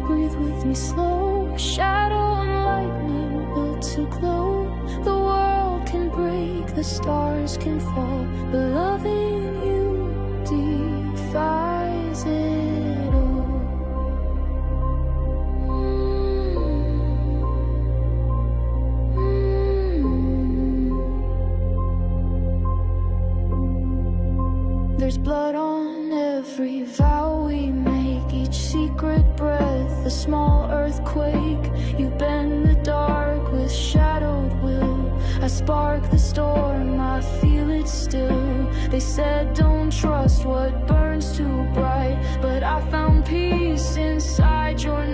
breathe with me slow. Shadow and lightning built to glow. The world can break, the stars can fall, but loving you defies it all. There's blood on every vow we make, each secret breath a small earthquake. You bend the dark with shadowed will. I spark the storm, I feel it still. They said don't trust what burns too bright, but I found peace inside your